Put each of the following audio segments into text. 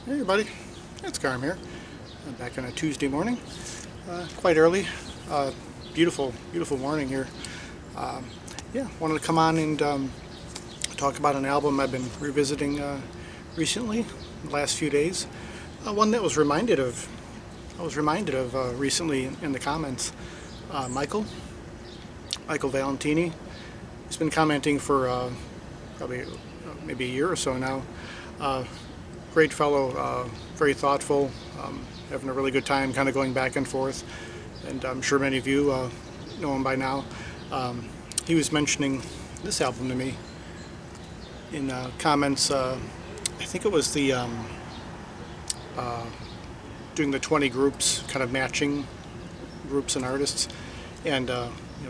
Hey everybody, it's Carm here. I'm back on a Tuesday morning, quite early. Beautiful, beautiful morning here. Yeah, wanted to come on and talk about an album I've been revisiting recently, the last few days. One that I was reminded of recently in the comments. Michael Valentini. He's been commenting for probably maybe a year or so now. Great fellow, very thoughtful, having a really good time kind of going back and forth, and I'm sure many of you know him by now. He was mentioning this album to me in comments. I think it was the doing the 20 groups, kind of matching groups and artists, and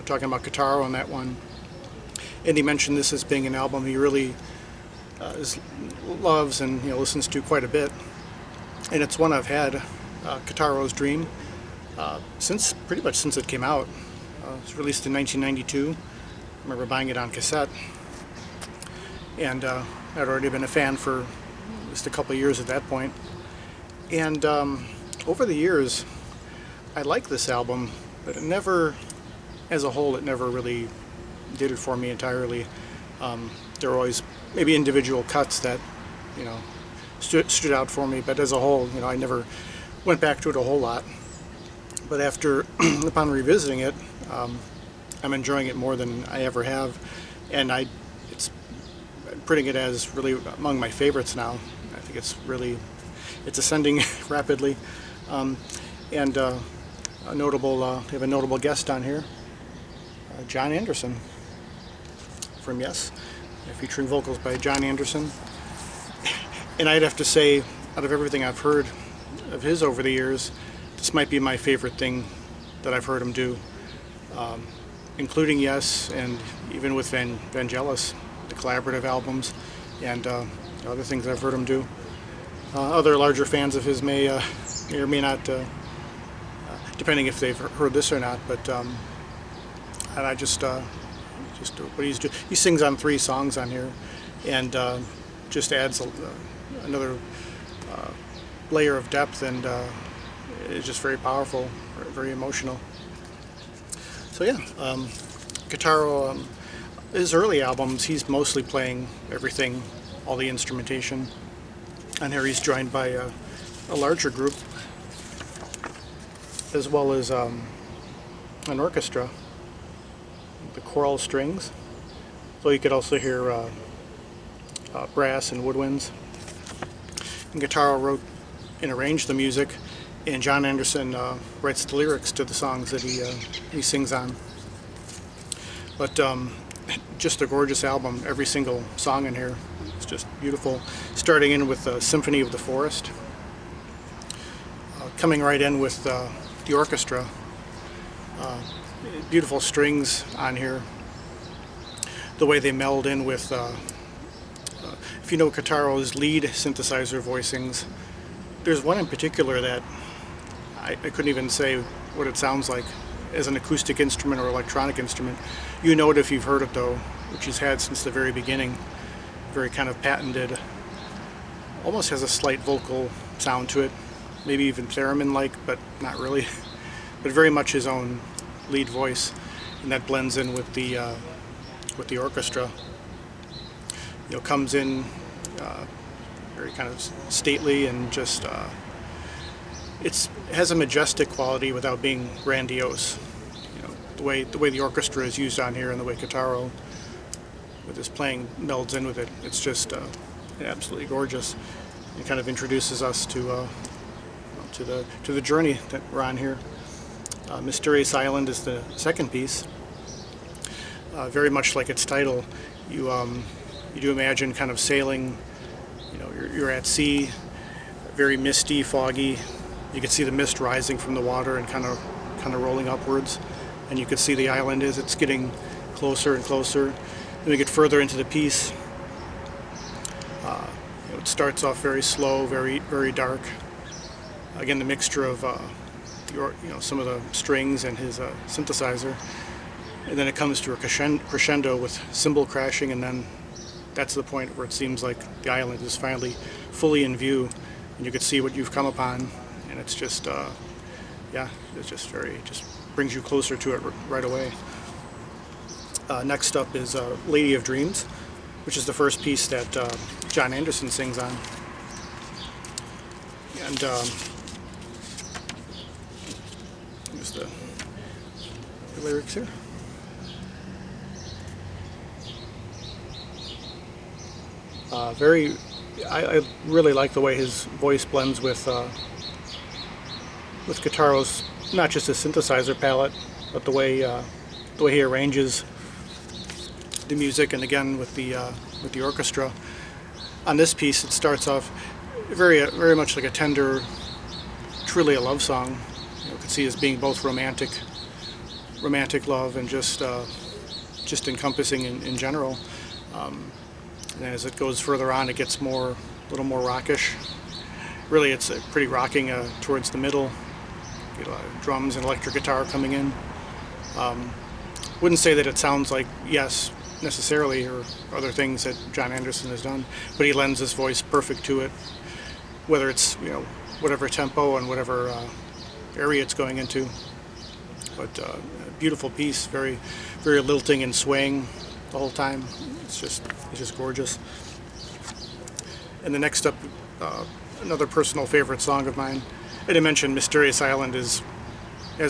talking about Kitaro on that one. And he mentioned this as being an album he really loves and listens to quite a bit, and it's one I've had, Kitaro's Dream, pretty much since it came out. It was released in 1992. I remember buying it on cassette, and I'd already been a fan for just a couple of years at that point. And over the years, I like this album, but it never, as a whole, it never really did it for me entirely. There were always maybe individual cuts that stood out for me, but as a whole, I never went back to it a whole lot. But upon revisiting it, I'm enjoying it more than I ever have, and I'm putting it as really among my favorites now. I think it's ascending rapidly, and a notable we have a notable guest on here, John Anderson from Yes, featuring vocals by John Anderson. And I'd have to say, out of everything I've heard of his over the years, this might be my favorite thing that I've heard him do, including Yes, and even with Vangelis, the collaborative albums, and other things I've heard him do. Other larger fans of his may or may not, depending if they've heard this or not, but and I just what he's doing. He sings on 3 songs on here, and just adds another layer of depth, and it's just very powerful, very emotional. So yeah, Kitaro, his early albums, he's mostly playing everything, all the instrumentation. And here he's joined by a larger group, as well as an orchestra, the choral strings. So you could also hear brass and woodwinds. And Kitaro wrote and arranged the music, and John Anderson writes the lyrics to the songs that he sings on. But just a gorgeous album. Every single song in here is just beautiful. Starting in with Symphony of the Forest, coming right in with the orchestra. Beautiful strings on here. The way they meld in with, if you know Kitaro's lead synthesizer voicings, there's one in particular that I couldn't even say what it sounds like as an acoustic instrument or electronic instrument. You know it if you've heard it though, which he's had since the very beginning. Very kind of patented, almost has a slight vocal sound to it, maybe even theremin-like, but not really. But very much his own lead voice, and that blends in with the orchestra. Comes in very kind of stately, and just it has a majestic quality without being grandiose. The way the orchestra is used on here, and the way Kitaro with his playing melds in with it. It's just absolutely gorgeous. It kind of introduces us to the journey that we're on here. Mysterioso Island is the second piece. Very much like its title, you do imagine kind of sailing. You're at sea, very misty, foggy. You can see the mist rising from the water and kind of rolling upwards, and you can see the island as it's getting closer and closer. Then we get further into the piece. It starts off very slow, very very dark. Again, the mixture of some of the strings and his synthesizer, and then it comes to a crescendo with cymbal crashing, and then that's the point where it seems like the island is finally fully in view, and you could see what you've come upon, and it's just yeah, it's just just brings you closer to it right away. Next up is Lady of Dreams, which is the first piece that John Anderson sings on. And here's the lyrics here. I really like the way his voice blends with Kitaro's, not just his synthesizer palette, but the way he arranges the music, and again with the orchestra. On this piece, it starts off very much like a tender, truly a love song. You could see as being both romantic love and just encompassing in general. And as it goes further on, it gets a little more rockish. Really, it's pretty rocking towards the middle. Drums and electric guitar coming in. Wouldn't say that it sounds like Yes necessarily, or other things that John Anderson has done, but he lends his voice perfect to it, whether it's whatever tempo and whatever area it's going into. But a beautiful piece, very lilting and swaying the whole time. It's just gorgeous. And the next up, another personal favorite song of mine. I didn't mention Mysterious Island has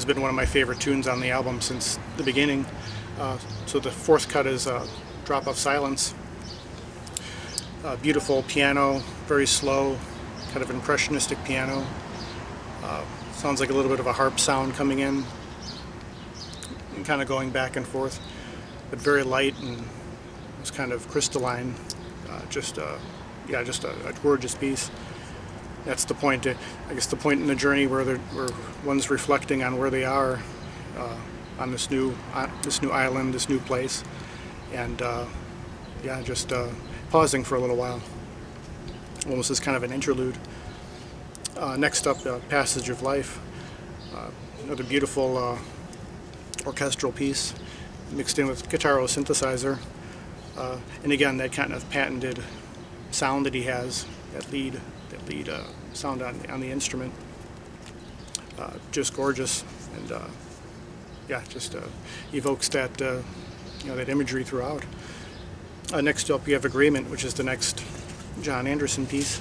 been one of my favorite tunes on the album since the beginning. So the fourth cut is Drop of Silence. Beautiful piano, very slow, kind of impressionistic piano. Sounds like a little bit of a harp sound coming in and kind of going back and forth, but very light and it's kind of crystalline. Just a gorgeous piece. That's the point. I guess the point in the journey where one's reflecting on where they are on this new island, this new place, and just pausing for a little while, almost as kind of an interlude. Next up, Passage of Life, another beautiful orchestral piece mixed in with Kitaro synthesizer, and again that kind of patented sound that he has, that lead sound on the instrument, just gorgeous, and just evokes that that imagery throughout. Next up, you have Agreement, which is the next John Anderson piece.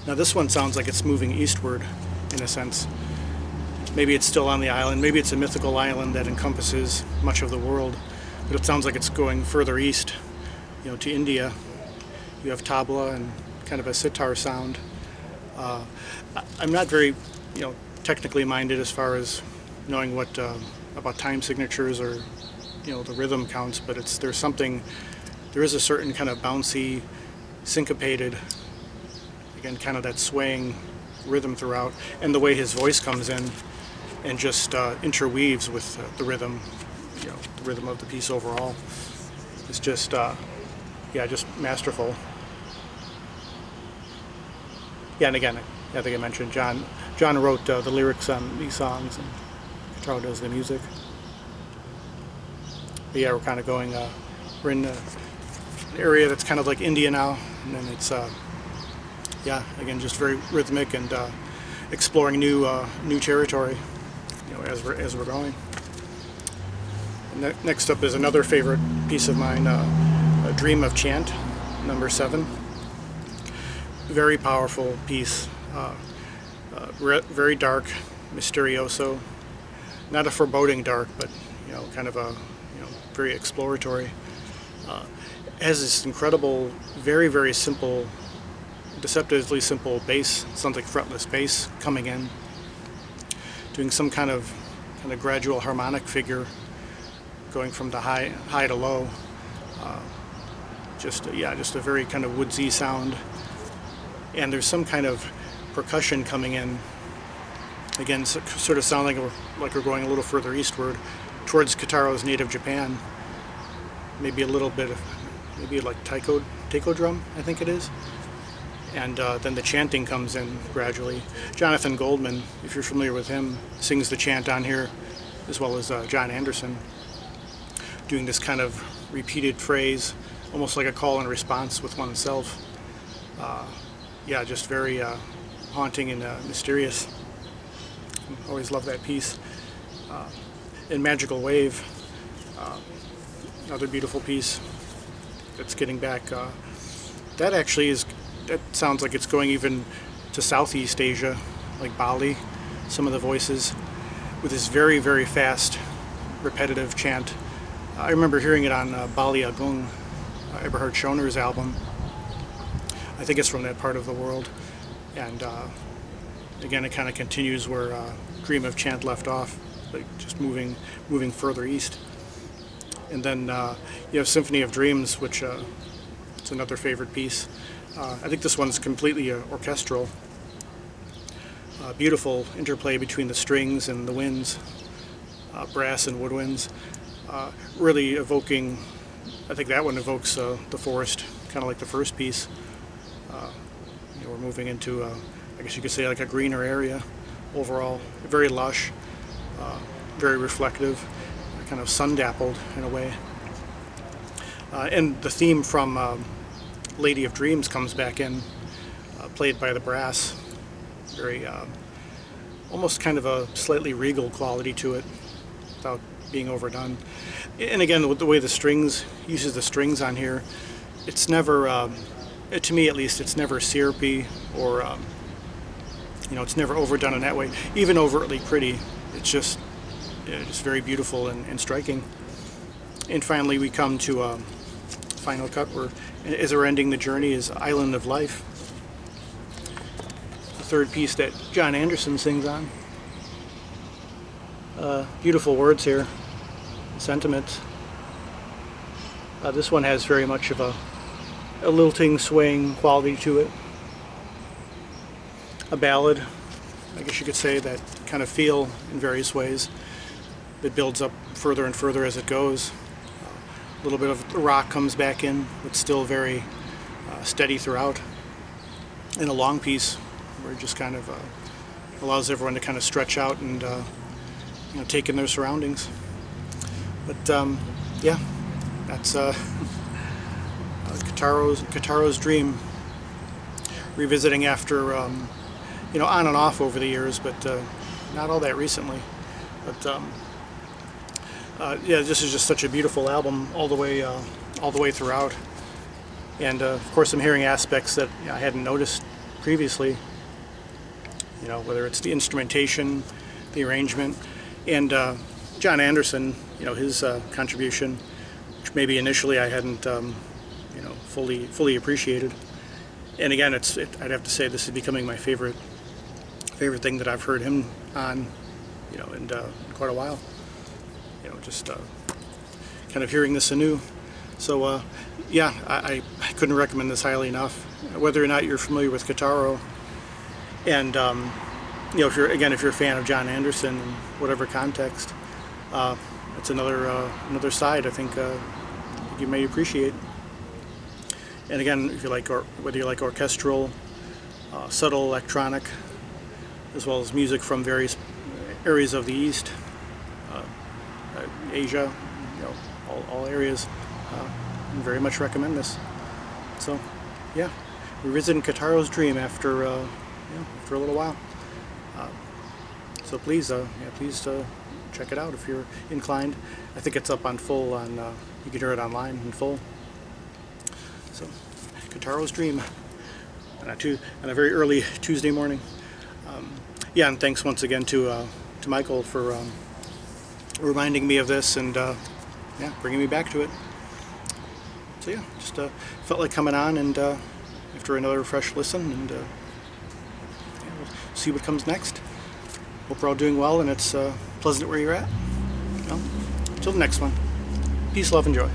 Now this one sounds like it's moving eastward, in a sense. Maybe it's still on the island. Maybe it's a mythical island that encompasses much of the world, but it sounds like it's going further east, to India. You have tabla and kind of a sitar sound. I'm not very, technically minded as far as knowing what about time signatures or, the rhythm counts, but there is a certain kind of bouncy, syncopated, again, kind of that swaying rhythm throughout, and the way his voice comes in and just interweaves with the rhythm, the rhythm of the piece overall. It's just, just masterful. Yeah, and again, I think I mentioned John wrote the lyrics on these songs, and Kitaro does the music. But yeah, we're kind of going, we're in an area that's kind of like India now, and then it's, again, just very rhythmic and exploring new territory, as we're going. And next up is another favorite piece of mine, A Dream of Chant, number 7. Very powerful piece, very dark, Mysterioso, not a foreboding dark, but kind of a very exploratory. Has this incredible, very simple, deceptively simple bass. Sounds like fretless bass coming in, doing some kind of gradual harmonic figure, going from the high to low. Just a very kind of woodsy sound. And there's some kind of percussion coming in, again, sort of sounding like we're going a little further eastward towards Kitaro's native Japan. Maybe a little bit of, maybe like taiko drum, I think it is. And then the chanting comes in gradually. Jonathan Goldman, if you're familiar with him, sings the chant on here, as well as John Anderson, doing this kind of repeated phrase, almost like a call and response with oneself. yeah, just very haunting and mysterious. Always love that piece. In Magical Wave, another beautiful piece that's getting back. That actually is, that sounds like it's going even to Southeast Asia, like Bali, some of the voices, with this very, very fast, repetitive chant. I remember hearing it on Bali Agung, Eberhard Schoner's album. I think it's from that part of the world. And again, it kind of continues where Dream of Chant left off, like just moving further east. And then you have Symphony of Dreams, which it's another favorite piece. I think this one's completely orchestral. Beautiful interplay between the strings and the winds, brass and woodwinds. Really evoking, I think that one evokes the forest, kind of like the first piece. You know, we're moving into, I guess you could say, like a greener area overall. Very lush, very reflective, kind of sun-dappled in a way. And the theme from Lady of Dreams comes back in, played by the brass. Very, almost kind of a slightly regal quality to it, without being overdone. And again, with the way the strings, uses the strings on here, it's never, to me at least, it's never syrupy or, you know, it's never overdone in that way. Even overtly pretty, it's just very beautiful and striking. And finally, we come to final cut, where, as we're ending the journey, is Island of Life, the third piece that John Anderson sings on. Beautiful words here, sentiments. This one has very much of a lilting, swaying quality to it. A ballad, I guess you could say, that kind of feel in various ways. It builds up further and further as it goes. A little bit of the rock comes back in, but still very steady throughout. And a long piece where it just kind of allows everyone to kind of stretch out and you know, take in their surroundings. But yeah, that's Kitaro's Dream. Revisiting after you know, on and off over the years, but not all that recently. But yeah, this is just such a beautiful album all the way throughout. And of course, I'm hearing aspects that I hadn't noticed previously. You know, whether it's the instrumentation, the arrangement, and John Anderson. You know, his contribution, which maybe initially I hadn't, you know, fully appreciated. And again, I'd have to say this is becoming my favorite thing that I've heard him on, you know, in quite a while. You know, just kind of hearing this anew. So yeah, I couldn't recommend this highly enough. Whether or not you're familiar with Kitaro, and you know, if you're a fan of John Anderson in whatever context, it's another side I think you may appreciate. And again, if you like, whether you like orchestral, subtle electronic, as well as music from various areas of the East, Asia, you know, all areas, I very much recommend this. So, yeah, revisiting Kitaro's Dream after, you know, after a little while. So please, yeah, please check it out if you're inclined. I think it's up on full on. You can hear it online in full. So, Kitaro's Dream, on a very early Tuesday morning. Yeah, and thanks once again to Michael for reminding me of this and yeah, bringing me back to it. So yeah, just felt like coming on and after another fresh listen, and yeah, we'll see what comes next. Hope we're all doing well and it's pleasant where you're at. Well, until the next one, peace, love, and joy.